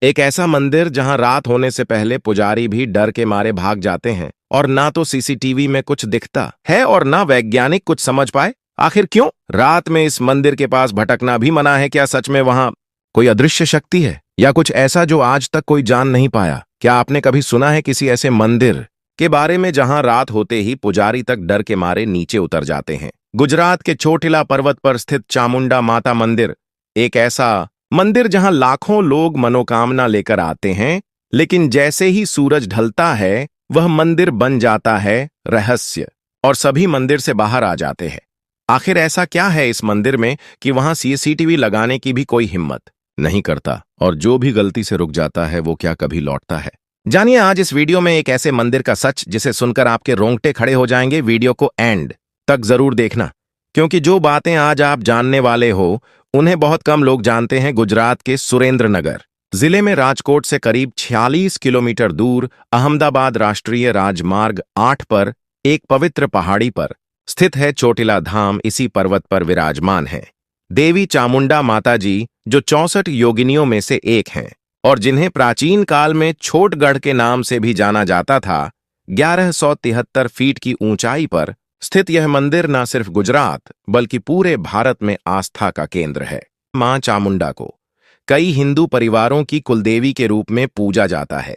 एक ऐसा मंदिर जहां रात होने से पहले पुजारी भी डर के मारे भाग जाते हैं और ना तो सीसीटीवी में कुछ दिखता है और ना वैज्ञानिक कुछ समझ पाए। आखिर क्यों रात में इस मंदिर के पास भटकना भी मना है? क्या सच में वहां कोई अदृश्य शक्ति है या कुछ ऐसा जो आज तक कोई जान नहीं पाया? क्या आपने कभी सुना है किसी ऐसे मंदिर के बारे में जहां रात होते ही पुजारी तक डर के मारे नीचे उतर जाते हैं? गुजरात के चोटिला पर्वत पर स्थित चामुंडा माता मंदिर एक ऐसा मंदिर जहां लाखों लोग मनोकामना लेकर आते हैं, लेकिन जैसे ही सूरज ढलता है वह मंदिर बन जाता है रहस्य और सभी मंदिर से बाहर आ जाते हैं। आखिर ऐसा क्या है इस मंदिर में कि वहां सीसीटीवी लगाने की भी कोई हिम्मत नहीं करता और जो भी गलती से रुक जाता है वो क्या कभी लौटता है? जानिए आज इस वीडियो में एक ऐसे मंदिर का सच जिसे सुनकर आपके रोंगटे खड़े हो जाएंगे। वीडियो को एंड तक जरूर देखना, क्योंकि जो बातें आज आप जानने वाले हो उन्हें बहुत कम लोग जानते हैं। गुजरात के सुरेंद्रनगर जिले में राजकोट से करीब 46 किलोमीटर दूर अहमदाबाद राष्ट्रीय राजमार्ग 8 पर एक पवित्र पहाड़ी पर स्थित है चोटिला धाम। इसी पर्वत पर विराजमान है देवी चामुंडा माता जी, जो 64 योगिनियों में से एक हैं और जिन्हें प्राचीन काल में छोटगढ़ के नाम से भी जाना जाता था। 1173 फीट की ऊंचाई पर स्थित यह मंदिर न सिर्फ गुजरात बल्कि पूरे भारत में आस्था का केंद्र है। मां चामुंडा को कई हिंदू परिवारों की कुलदेवी के रूप में पूजा जाता है।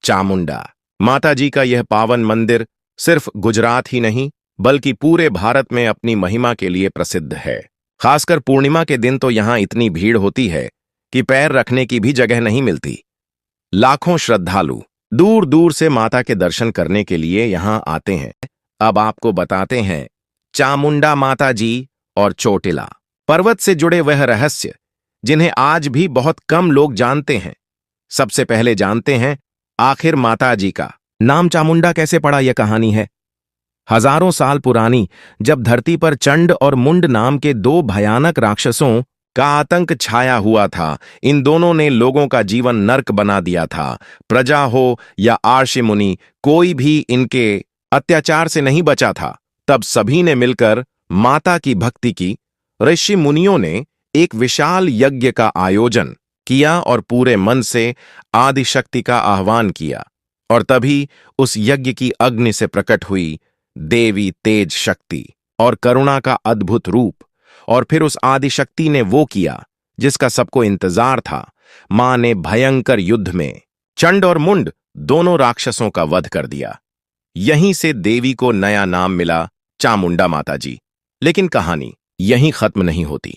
चामुंडा माता जी का यह पावन मंदिर सिर्फ गुजरात ही नहीं बल्कि पूरे भारत में अपनी महिमा के लिए प्रसिद्ध है। खासकर पूर्णिमा के दिन तो यहां इतनी भीड़ होती है कि पैर रखने की भी जगह नहीं मिलती। लाखों श्रद्धालु दूर दूर से माता के दर्शन करने के लिए यहां आते हैं। अब आपको बताते हैं चामुंडा माता जी और चोटिला पर्वत से जुड़े वह रहस्य जिन्हें आज भी बहुत कम लोग जानते हैं। सबसे पहले जानते हैं आखिर माता जी का नाम चामुंडा कैसे पड़ा। यह कहानी है हजारों साल पुरानी, जब धरती पर चंड और मुंड नाम के दो भयानक राक्षसों का आतंक छाया हुआ था। इन दोनों ने लोगों का जीवन नर्क बना दिया था। प्रजा हो या आर्षि मुनि, कोई भी इनके अत्याचार से नहीं बचा था। तब सभी ने मिलकर माता की भक्ति की। ऋषि मुनियों ने एक विशाल यज्ञ का आयोजन किया और पूरे मन से आदि शक्ति का आह्वान किया, और तभी उस यज्ञ की अग्नि से प्रकट हुई देवी तेज शक्ति और करुणा का अद्भुत रूप। और फिर उस आदि शक्ति ने वो किया जिसका सबको इंतजार था। मां ने भयंकर युद्ध में चंड और मुंड दोनों राक्षसों का वध कर दिया। यहीं से देवी को नया नाम मिला चामुंडा माता जी। लेकिन कहानी यहीं खत्म नहीं होती।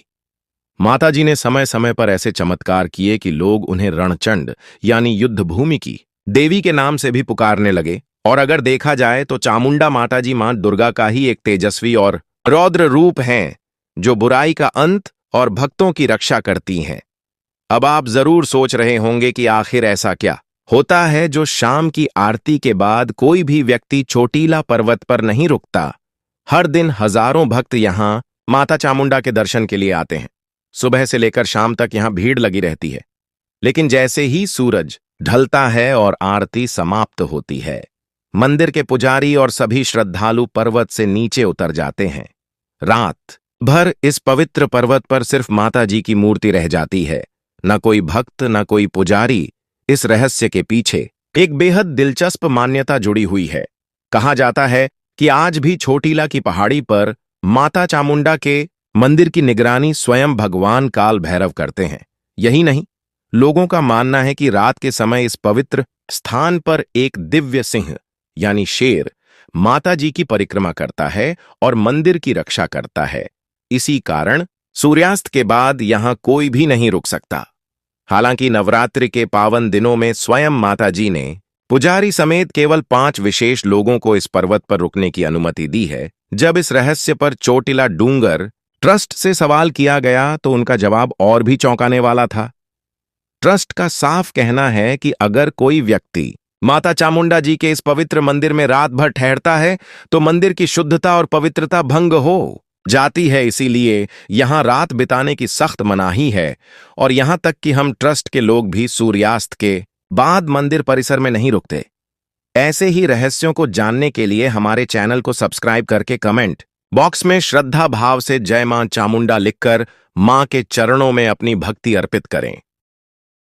माता जी ने समय समय पर ऐसे चमत्कार किए कि लोग उन्हें रणचंड यानी युद्ध भूमि की देवी के नाम से भी पुकारने लगे। और अगर देखा जाए तो चामुंडा माता जी मां दुर्गा का ही एक तेजस्वी और रौद्र रूप हैं, जो बुराई का अंत और भक्तों की रक्षा करती हैं। अब आप जरूर सोच रहे होंगे कि आखिर ऐसा क्या होता है जो शाम की आरती के बाद कोई भी व्यक्ति चोटिला पर्वत पर नहीं रुकता। हर दिन हजारों भक्त यहां माता चामुंडा के दर्शन के लिए आते हैं। सुबह से लेकर शाम तक यहां भीड़ लगी रहती है। लेकिन जैसे ही सूरज ढलता है और आरती समाप्त होती है, मंदिर के पुजारी और सभी श्रद्धालु पर्वत से नीचे उतर जाते हैं। रात भर इस पवित्र पर्वत पर सिर्फ माता जी की मूर्ति रह जाती है। न कोई भक्त न कोई पुजारी। इस रहस्य के पीछे एक बेहद दिलचस्प मान्यता जुड़ी हुई है। कहा जाता है कि आज भी चोटिला की पहाड़ी पर माता चामुंडा के मंदिर की निगरानी स्वयं भगवान काल भैरव करते हैं। यही नहीं, लोगों का मानना है कि रात के समय इस पवित्र स्थान पर एक दिव्य सिंह यानी शेर माता जी की परिक्रमा करता है और मंदिर की रक्षा करता है। इसी कारण सूर्यास्त के बाद यहां कोई भी नहीं रुक सकता। हालांकि नवरात्रि के पावन दिनों में स्वयं माता जी ने पुजारी समेत केवल 5 विशेष लोगों को इस पर्वत पर रुकने की अनुमति दी है। जब इस रहस्य पर चोटिला डूंगर ट्रस्ट से सवाल किया गया तो उनका जवाब और भी चौंकाने वाला था। ट्रस्ट का साफ कहना है कि अगर कोई व्यक्ति माता चामुंडा जी के इस पवित्र मंदिर में रात भर ठहरता है तो मंदिर की शुद्धता और पवित्रता भंग हो जाती है। इसीलिए यहां रात बिताने की सख्त मनाही है और यहां तक कि हम ट्रस्ट के लोग भी सूर्यास्त के बाद मंदिर परिसर में नहीं रुकते। ऐसे ही रहस्यों को जानने के लिए हमारे चैनल को सब्सक्राइब करके कमेंट बॉक्स में श्रद्धा भाव से जय मां चामुंडा लिखकर मां के चरणों में अपनी भक्ति अर्पित करें।